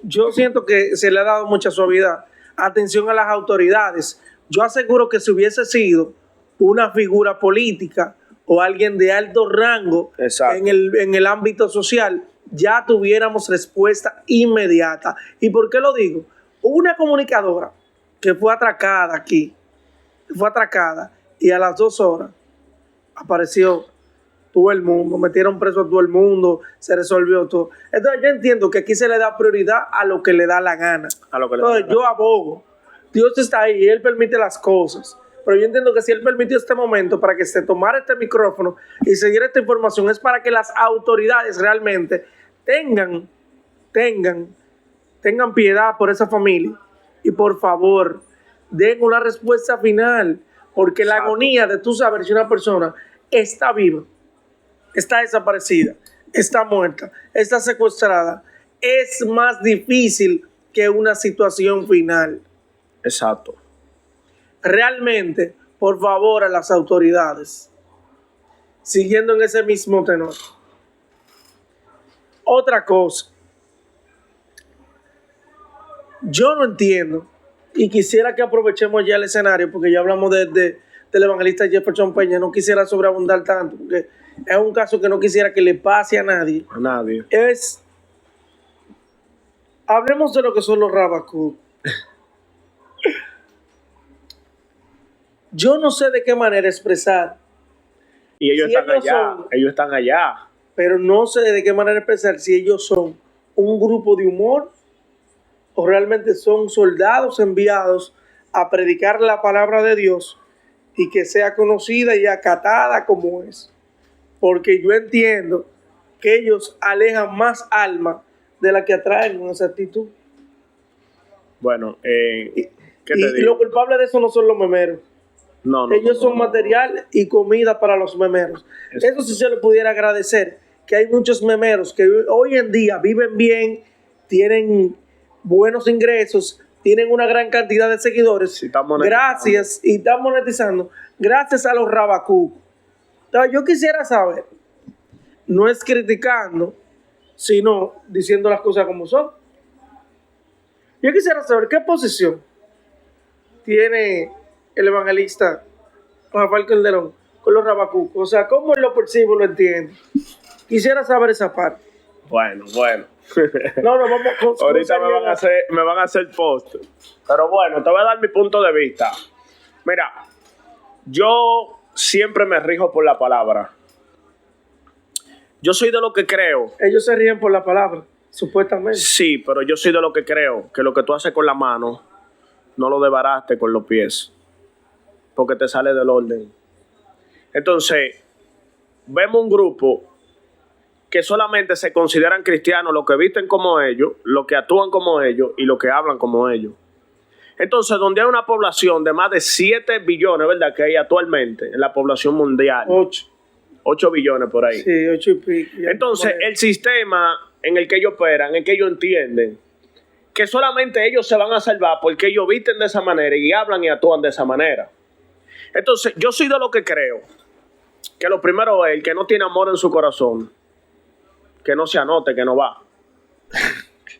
S1: yo siento que se le ha dado mucha suavidad. Atención a las autoridades. Yo aseguro que si hubiese sido una figura política o alguien de alto rango en el ámbito social, ya tuviéramos respuesta inmediata. ¿Y por qué lo digo? Hubo una comunicadora que fue atracada aquí. Fue atracada y a las 2 horas apareció todo el mundo, metieron preso a todo el mundo, se resolvió todo. Entonces yo entiendo que aquí se le da prioridad a lo que le da la gana. Entonces yo abogo. Dios está ahí y Él permite las cosas. Pero yo entiendo que si Él permitió este momento para que se tomara este micrófono y se diera esta información, es para que las autoridades realmente tengan piedad por esa familia. Y por favor, den una respuesta final. Porque la agonía de tú saber si una persona está viva, está desaparecida, está muerta, está secuestrada, es más difícil que una situación final.
S2: Exacto.
S1: Realmente, por favor, a las autoridades, siguiendo en ese mismo tenor. Otra cosa, yo no entiendo, y quisiera que aprovechemos ya el escenario, porque ya hablamos del evangelista Jefferson Peña, no quisiera sobreabundar tanto, porque es un caso que no quisiera que le pase a nadie.
S2: A nadie.
S1: Hablemos de lo que son los Rabacuc. Yo no sé de qué manera expresar.
S2: Y ellos están allá. Ellos están allá.
S1: Pero no sé de qué manera expresar si ellos son un grupo de humor o realmente son soldados enviados a predicar la palabra de Dios y que sea conocida y acatada como es. Porque yo entiendo que ellos alejan más alma de la que atraen con esa actitud.
S2: Bueno, ¿qué te digo?
S1: Y los culpables de eso no son los memeros.
S2: No,
S1: ellos son material y comida para los memeros. Eso sí se le pudiera agradecer, que hay muchos memeros que hoy en día viven bien, tienen buenos ingresos, tienen una gran cantidad de seguidores. Sí, gracias, y están monetizando, gracias a los Rabacuc. Entonces yo quisiera saber, no es criticando, sino diciendo las cosas como son. Yo quisiera saber qué posición tiene el evangelista Rafael Calderón con los Rabacuc. O sea, ¿cómo él lo percibe, lo entiende? Quisiera saber esa parte.
S2: Bueno.
S1: No, vamos.
S2: Ahorita me van a hacer post. Pero bueno, te voy a dar mi punto de vista. Mira, yo siempre me rijo por la palabra. Yo soy de lo que creo.
S1: Ellos se ríen por la palabra, supuestamente.
S2: Sí, pero yo soy de lo que creo que lo que tú haces con la mano no lo desbaraste con los pies, porque te sale del orden. Entonces, vemos un grupo que solamente se consideran cristianos, los que visten como ellos, los que actúan como ellos y los que hablan como ellos. Entonces, donde hay una población de más de 7 billones, ¿verdad?, que hay actualmente en la población mundial. 8 billones por ahí.
S1: Sí, 8 y pico.
S2: Entonces, el sistema en el que ellos operan es que ellos entienden que solamente ellos se van a salvar porque ellos visten de esa manera y hablan y actúan de esa manera. Entonces, yo soy de lo que creo que lo primero es el que no tiene amor en su corazón, que no se anote, que no va.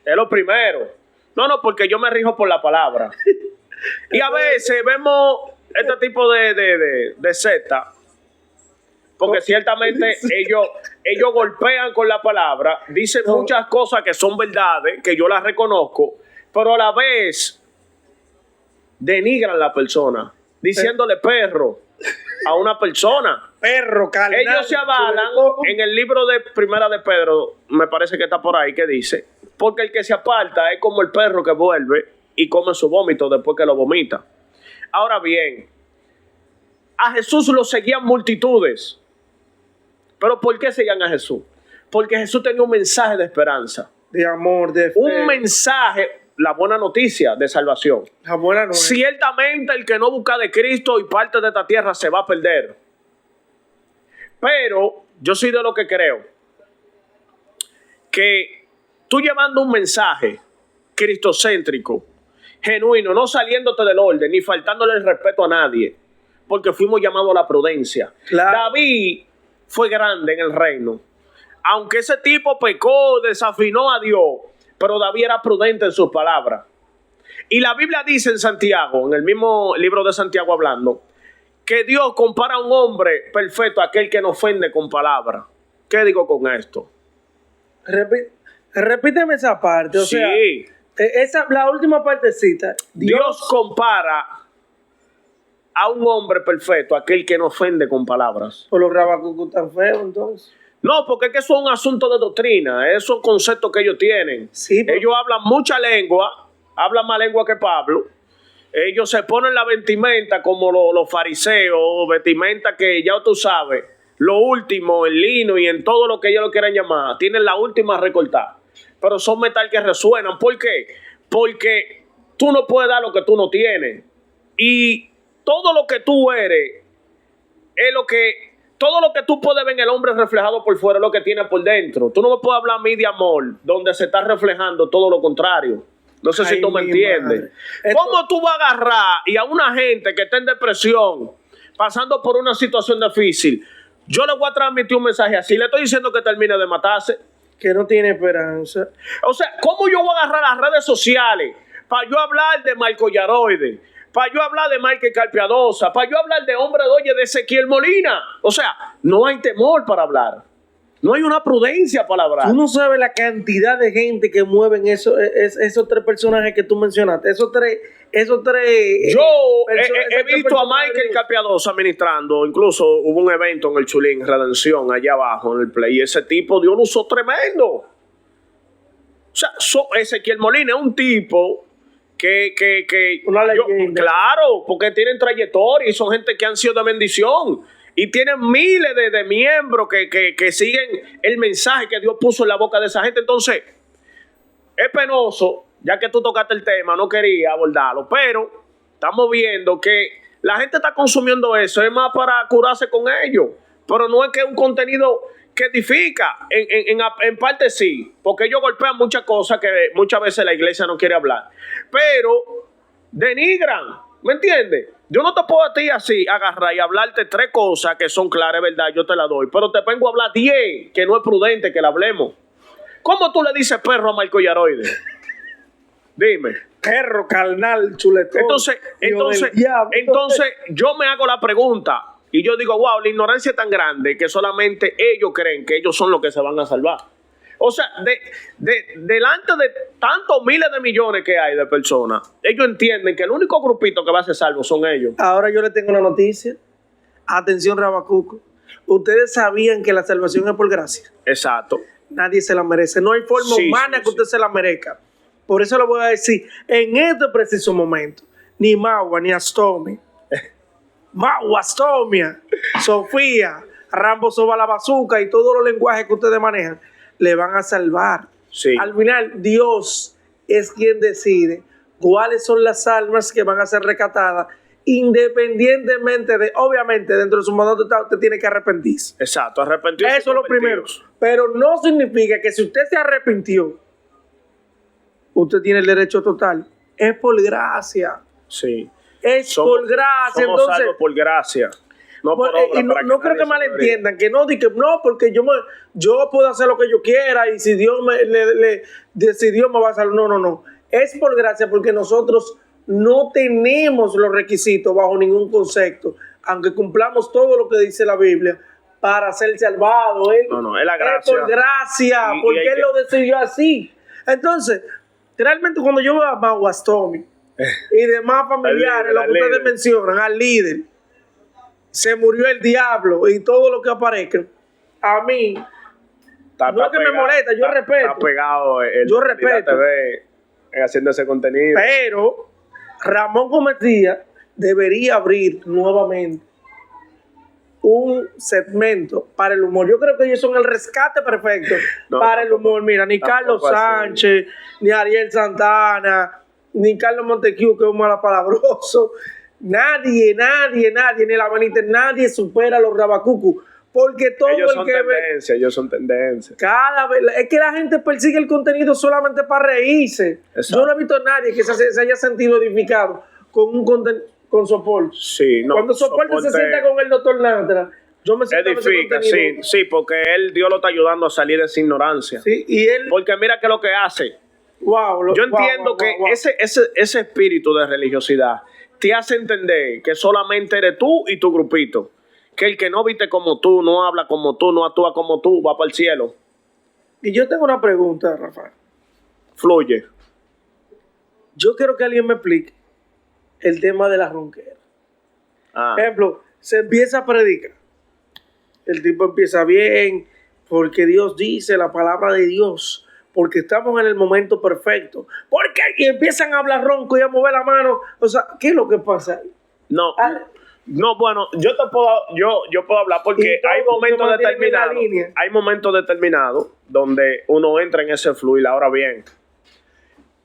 S2: Es lo primero. No, porque yo me rijo por la palabra. Y a veces vemos este tipo de secta porque ciertamente ellos golpean con la palabra, dicen muchas cosas que son verdades, que yo las reconozco, pero a la vez denigran a la persona, diciéndole perro a una persona.
S1: Perro, carnal.
S2: Ellos se avalan en el libro de Primera de Pedro, me parece que está por ahí, que dice, porque el que se aparta es como el perro que vuelve y come su vómito después que lo vomita. Ahora bien, a Jesús lo seguían multitudes. ¿Pero por qué seguían a Jesús? Porque Jesús tenía un mensaje de esperanza.
S1: De amor, de fe.
S2: Un mensaje, la buena noticia de salvación.
S1: La buena noticia.
S2: Ciertamente el que no busca de Cristo y parte de esta tierra se va a perder. Pero yo soy de lo que creo que tú llevando un mensaje cristocéntrico, genuino, no saliéndote del orden, ni faltándole el respeto a nadie, porque fuimos llamados a la prudencia.
S1: Claro.
S2: David fue grande en el reino. Aunque ese tipo pecó, desafinó a Dios, pero David era prudente en sus palabras. Y la Biblia dice en Santiago, en el mismo libro de Santiago hablando, que Dios compara a un hombre perfecto a aquel que no ofende con palabras. ¿Qué digo con esto?
S1: Repíteme esa parte. O sea, la última partecita.
S2: Dios compara a un hombre perfecto, aquel que no ofende con palabras.
S1: Por los rabacucos tan feos, entonces.
S2: No, porque es que eso es un asunto de doctrina, esos son conceptos que ellos tienen.
S1: Sí, pero...
S2: Ellos hablan mucha lengua, hablan más lengua que Pablo. Ellos se ponen la vestimenta como los fariseos, vestimenta que ya tú sabes, lo último, en lino y en todo lo que ellos lo quieran llamar, tienen la última recortada. Pero son metal que resuenan. ¿Por qué? Porque tú no puedes dar lo que tú no tienes. Y todo lo que tú eres es lo que... Todo lo que tú puedes ver en el hombre reflejado por fuera es lo que tiene por dentro. Tú no me puedes hablar a mí de amor, donde se está reflejando todo lo contrario. No sé si tú me entiendes. ¿Cómo tú vas a agarrar y a una gente que está en depresión, pasando por una situación difícil, yo le voy a transmitir un mensaje así? Le estoy diciendo que termine de matarse.
S1: Que no tiene esperanza.
S2: O sea, ¿cómo yo voy a agarrar las redes sociales para yo hablar de Marco Yaroide, para yo hablar de Michael Carpiadosa, para yo hablar de Hombre de Oye, de Ezequiel Molina? O sea, no hay temor para hablar. No hay una prudencia para hablar.
S1: Tú no sabes la cantidad de gente que mueven esos tres personajes que tú mencionaste. Esos tres.
S2: Yo he visto a Michael Carpiadosa ministrando. Incluso hubo un evento en el Chulín, Redención, allá abajo en el Play. Y ese tipo dio un uso tremendo. O sea, Ezequiel Molina es un tipo que
S1: una leyenda.
S2: Claro, porque tienen trayectoria y son gente que han sido de bendición. Y tienen miles de miembros que siguen el mensaje que Dios puso en la boca de esa gente. Entonces, es penoso, ya que tú tocaste el tema, no quería abordarlo, pero estamos viendo que la gente está consumiendo eso, es más para curarse con ellos. Pero no es que es un contenido que edifica, en parte sí, porque ellos golpean muchas cosas que muchas veces la iglesia no quiere hablar, pero denigran, ¿me entiendes? Yo no te puedo a ti así agarrar y hablarte 3 cosas que son claras, verdad, yo te la doy, pero te vengo a hablar 10 que no es prudente que la hablemos. ¿Cómo tú le dices perro a Marco Yaroide? Dime.
S1: Perro, carnal, chuletón.
S2: Entonces yo me hago la pregunta y yo digo, wow, la ignorancia es tan grande que solamente ellos creen que ellos son los que se van a salvar. O sea, delante de tantos miles de millones que hay de personas, ellos entienden que el único grupito que va a ser salvo son ellos.
S1: Ahora yo les tengo una noticia. Atención, Rabacuco. Ustedes sabían que la salvación es por gracia.
S2: Exacto.
S1: Nadie se la merece. No hay forma humana que usted se la merezca. Por eso le voy a decir, en este preciso momento, ni Magua, ni Astomia, Magua, Astomia, Sofía, Rambo Soba la Bazooka y todos los lenguajes que ustedes manejan, le van a salvar.
S2: Sí.
S1: Al final, Dios es quien decide cuáles son las almas que van a ser rescatadas, independientemente de, obviamente, dentro de su mandato usted tiene que arrepentirse.
S2: Exacto, arrepentirse.
S1: Eso es lo primero. Pero no significa que si usted se arrepintió, usted tiene el derecho total. Es por gracia.
S2: Sí.
S1: Por gracia.
S2: Somos
S1: entonces,
S2: salvos por gracia. No por obra,
S1: y no creo que malentiendan, que no, porque yo puedo hacer lo que yo quiera y si Dios me va a salvar. No. Es por gracia porque nosotros no tenemos los requisitos bajo ningún concepto, aunque cumplamos todo lo que dice la Biblia, para ser salvado.
S2: No, es la
S1: Es
S2: gracia.
S1: por gracia,
S2: Y
S1: porque
S2: hay
S1: Él
S2: que-
S1: lo decidió así. Entonces, realmente cuando yo veo a Maguastomi y demás familiares, lo
S2: al
S1: que ustedes
S2: líder.
S1: mencionan, al líder, se murió el diablo y todo lo que aparezca, a mí, no es que me molesta, yo respeto.
S2: Está pegado
S1: Yo respeto.
S2: TV haciendo ese contenido.
S1: pero Ramón Gómez Díaz debería abrir nuevamente un segmento para el humor. Yo creo que ellos son el rescate perfecto
S2: No,
S1: para el
S2: tampoco-
S1: humor. Mira, ni Carlos
S2: tampoco así.
S1: Sánchez, ni Ariel Santana, ni Carlos Montecu, que es un malapalabroso. Nadie, ni la Benítez, nadie supera a los Rabacucu. Porque todo
S2: Ellos
S1: el
S2: son
S1: que ve,
S2: ellos son tendencia.
S1: cada vez, es que la gente persigue el contenido solamente para reírse.
S2: Exacto.
S1: Yo no he visto a nadie que se haya sentido edificado con un con soporte.
S2: Sí, no.
S1: Cuando soporte se sienta con el doctor Natra, yo me siento
S2: edifica, sí, porque Dios lo está ayudando a salir de esa ignorancia.
S1: Sí, y él,
S2: Porque mira que lo que hace.
S1: wow,
S2: Yo entiendo que ese espíritu de religiosidad te hace entender que solamente eres tú y tu grupito. Que el que no viste como tú, no habla como tú, no actúa como tú, va para el cielo.
S1: Y yo tengo una pregunta, Rafael.
S2: Fluye.
S1: Yo quiero que alguien me explique el tema de la ronquera.
S2: Ah,
S1: Ejemplo, se empieza a predicar. El tipo empieza bien, porque Dios dice la palabra de Dios, porque estamos en el momento perfecto. Porque y empiezan a hablar ronco y a mover la mano. O sea, ¿qué es lo que pasa?
S2: no,
S1: Ah,
S2: no, bueno, yo puedo hablar porque
S1: Y todo
S2: hay momentos
S1: se mantiene en la
S2: determinados.
S1: línea.
S2: Hay momentos determinados donde uno entra en ese fluir. Ahora bien,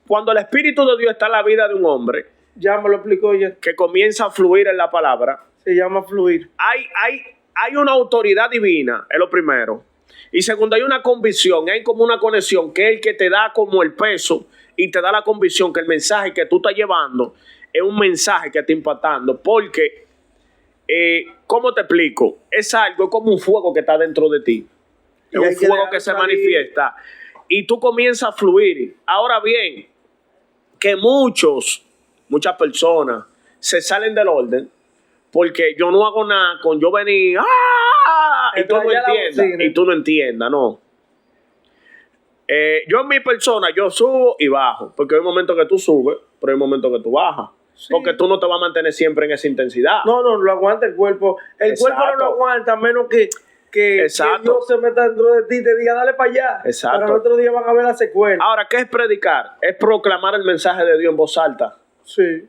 S2: cuando el Espíritu de Dios está en la vida de un hombre
S1: Ya me lo explicó ella.
S2: que comienza a fluir en la palabra,
S1: Se llama fluir.
S2: hay una autoridad divina, es lo primero. Y segundo, hay una convicción, hay como una conexión que es el que te da como el peso y te da la convicción que el mensaje que tú estás llevando es un mensaje que está impactando. Porque, ¿cómo te explico? Es algo, es como un fuego que está dentro de ti. Es
S1: Y hay
S2: un
S1: que
S2: fuego
S1: dejarlo
S2: que se
S1: salir.
S2: manifiesta y tú comienzas a fluir. Ahora bien, que muchas personas se salen del orden porque yo no hago nada con yo venir y tú no
S1: Entonces ya la
S2: entiendas,
S1: bocina.
S2: y tú no entiendas, no. Yo en mi persona, yo subo y bajo, porque hay momentos que tú subes, pero hay momentos que tú bajas,
S1: Sí.
S2: porque tú no te vas a mantener siempre en esa intensidad.
S1: No, lo aguanta el cuerpo. El
S2: Exacto.
S1: cuerpo no lo aguanta, a menos que
S2: Exacto.
S1: Dios se meta dentro de ti y te diga, dale para allá.
S2: Exacto.
S1: Pero el otro día van a ver la secuela.
S2: Ahora, ¿qué es predicar? Es proclamar el mensaje de Dios en voz alta.
S1: Sí.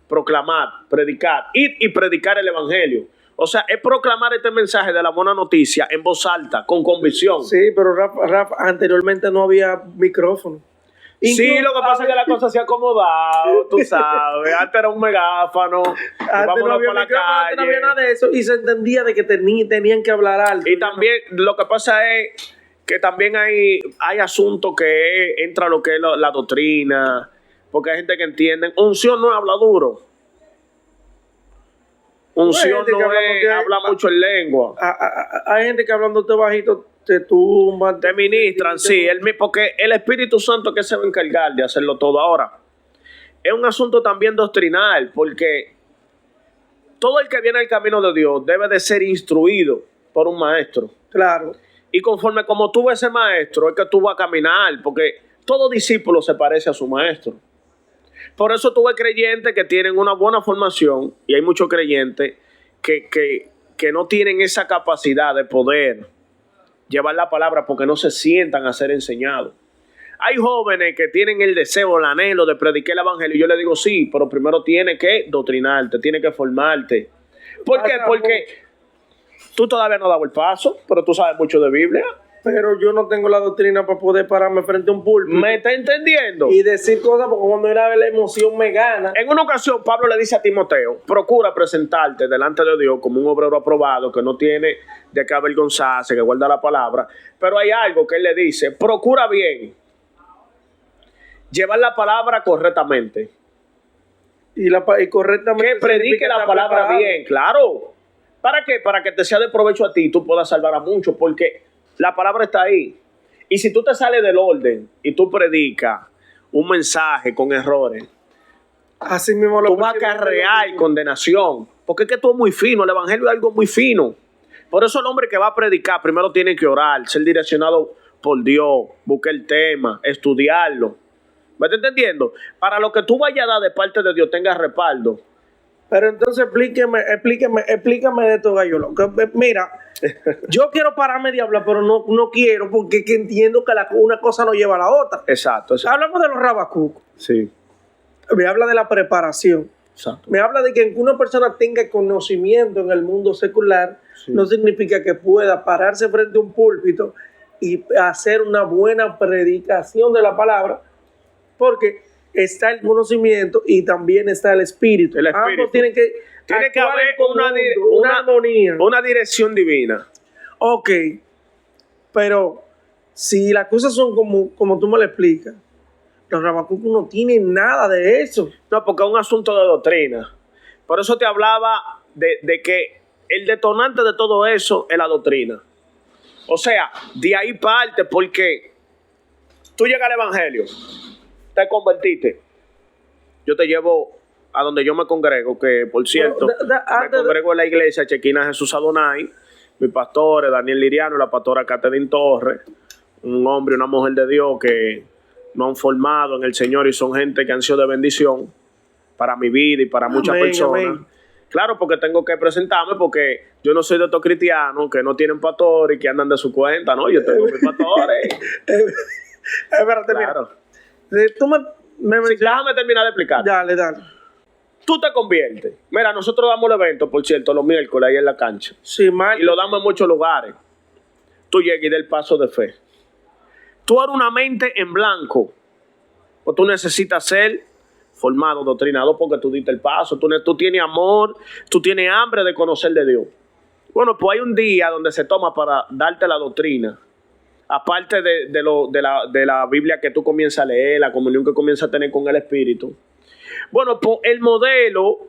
S2: Proclamar, predicar, ir y predicar el evangelio. O sea, es proclamar este mensaje de la buena noticia en voz alta, con convicción.
S1: Sí, pero Rafa, anteriormente no había micrófono.
S2: Sí,
S1: Incluso-
S2: lo que pasa es que la cosa se ha acomodado, tú sabes. Antes era un megáfono, y
S1: Antes
S2: vámonos
S1: no había
S2: por la
S1: micrófono, antes no
S2: calle.
S1: había nada de eso y se entendía de que tenían que hablar alto.
S2: Y también lo que pasa es que también hay asuntos que entra lo que es la doctrina, porque hay gente que entiende. Unción no habla duro. Unción
S1: gente que
S2: no
S1: habla porque
S2: habla mucho en lengua.
S1: Hay gente que hablándote bajito te tumban.
S2: Te ministran, sí, porque el Espíritu Santo que se va a encargar de hacerlo todo ahora. Es un asunto también doctrinal, porque todo el que viene al camino de Dios debe de ser instruido por un maestro.
S1: Claro.
S2: Y conforme como tú ves ese maestro, es que tú vas a caminar, porque todo discípulo se parece a su maestro. Por eso tú ves creyentes que tienen una buena formación, y hay muchos creyentes que no tienen esa capacidad de poder llevar la palabra porque no se sientan a ser enseñados. Hay jóvenes que tienen el deseo, el anhelo de predicar el evangelio. Y yo le digo, sí, pero primero tienes que doctrinarte, tienes que formarte. ¿Por qué? Porque tú todavía no has dado el paso, pero tú sabes mucho de Biblia.
S1: Pero yo no tengo la doctrina para poder pararme frente a un púlpito
S2: ¿Me está entendiendo?
S1: y decir cosas porque cuando era la emoción me gana.
S2: En una ocasión, Pablo le dice a Timoteo, procura presentarte delante de Dios como un obrero aprobado, que no tiene de qué avergonzarse, que guarda la palabra. Pero hay algo que él le dice, procura bien llevar la palabra correctamente.
S1: Y correctamente.
S2: Que predique
S1: significa
S2: la
S1: estar
S2: palabra
S1: preparado.
S2: bien, claro. ¿Para qué? Para que te sea de provecho a ti y tú puedas salvar a muchos, porque la palabra está ahí. Y si tú te sales del orden y tú predicas un mensaje con errores,
S1: Así mismo lo
S2: tú vas a acarrear condenación. Porque es que todo es muy fino. El evangelio es algo muy fino. Por eso el hombre que va a predicar primero tiene que orar, ser direccionado por Dios, buscar el tema, estudiarlo. ¿Me estás entendiendo? Para lo que tú vayas a dar de parte de Dios tenga respaldo.
S1: Pero entonces explíqueme de esto, Gallo Loco. Mira, yo quiero pararme de hablar, pero no quiero, porque que entiendo que una cosa no lleva a la otra.
S2: Exacto.
S1: Hablamos de los rabacucos.
S2: Sí.
S1: Me habla de la preparación.
S2: Exacto.
S1: Me habla de que una persona tenga conocimiento en el mundo secular, sí, no significa que pueda pararse frente a un púlpito y hacer una buena predicación de la palabra, porque está el conocimiento y también está el espíritu. Ambos tienen que
S2: haber
S1: una armonía.
S2: Una dirección divina.
S1: Ok, pero si las cosas son como tú me lo explicas, los rabacucos no tienen nada de eso.
S2: No, porque es un asunto de doctrina. Por eso te hablaba de que el detonante de todo eso es la doctrina. O sea, de ahí parte, porque tú llegas al evangelio, te convertiste, yo te llevo a donde yo me congrego, que por cierto, me congrego en la iglesia Chequina Jesús Adonai. Mi pastor es Daniel Liriano y la pastora Catherine Torres, un hombre y una mujer de Dios que nos han formado en el Señor y son gente que han sido de bendición para mi vida y para muchas personas. Amén. Claro, porque tengo que presentarme, porque yo no soy de estos cristianos que no tienen pastores y que andan de su cuenta, ¿no? Yo tengo mis pastores.
S1: Espérate, claro. Mira. Tú
S2: sí, déjame terminar de explicar.
S1: Dale.
S2: Tú te conviertes. Mira, nosotros damos el evento, por cierto, los miércoles ahí en la cancha.
S1: Sí, mal.
S2: Y lo damos en muchos lugares. Tú llegas y das el paso de fe. Tú eres una mente en blanco. Pues tú necesitas ser formado, doctrinado, porque tú diste el paso. Tú tienes amor, tú tienes hambre de conocer de Dios. Bueno, pues hay un día donde se toma para darte la doctrina. Aparte de la Biblia que tú comienzas a leer, la comunión que comienzas a tener con el Espíritu. Bueno, pues el modelo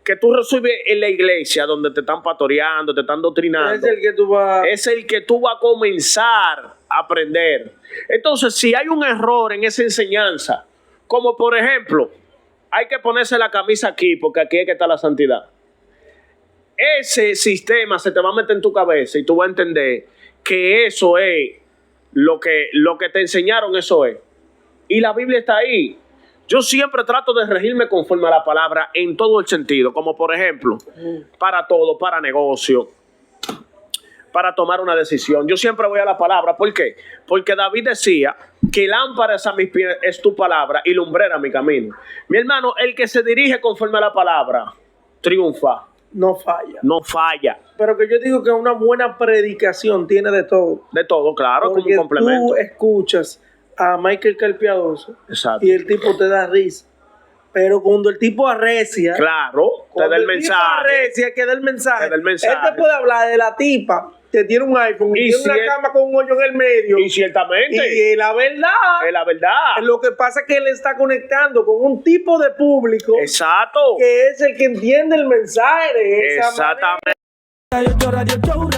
S2: que tú recibes en la iglesia, donde te están pastoreando, te están doctrinando,
S1: es el que tú vas
S2: a comenzar a aprender. Entonces, si hay un error en esa enseñanza, como por ejemplo, hay que ponerse la camisa aquí, porque aquí es que está la santidad. Ese sistema se te va a meter en tu cabeza y tú vas a entender que eso es lo que te enseñaron, eso es. Y la Biblia está ahí. Yo siempre trato de regirme conforme a la palabra en todo el sentido, como por ejemplo, para todo, para negocio, para tomar una decisión. Yo siempre voy a la palabra. ¿Por qué? Porque David decía que lámpara es a mis pies es tu palabra y lumbrera mi camino. Mi hermano, el que se dirige conforme a la palabra, triunfa.
S1: No falla.
S2: No falla.
S1: Pero que yo digo que una buena predicación tiene de todo.
S2: De todo, claro, porque como un complemento.
S1: Tú escuchas a Michael Carpiadoso.
S2: Exacto.
S1: Y el tipo te da risa. Pero cuando el tipo arrecia,
S2: claro, te da el mensaje.
S1: Que da el mensaje.
S2: Él
S1: te puede hablar de la tipa que tiene un iPhone y tiene una cama con un hoyo en el medio.
S2: Y ciertamente.
S1: Y es la verdad.
S2: Es la verdad.
S1: Lo que pasa es que él está conectando con un tipo de público.
S2: Exacto.
S1: Que es el que entiende el mensaje de esa
S2: exactamente.
S1: manera. Radio show.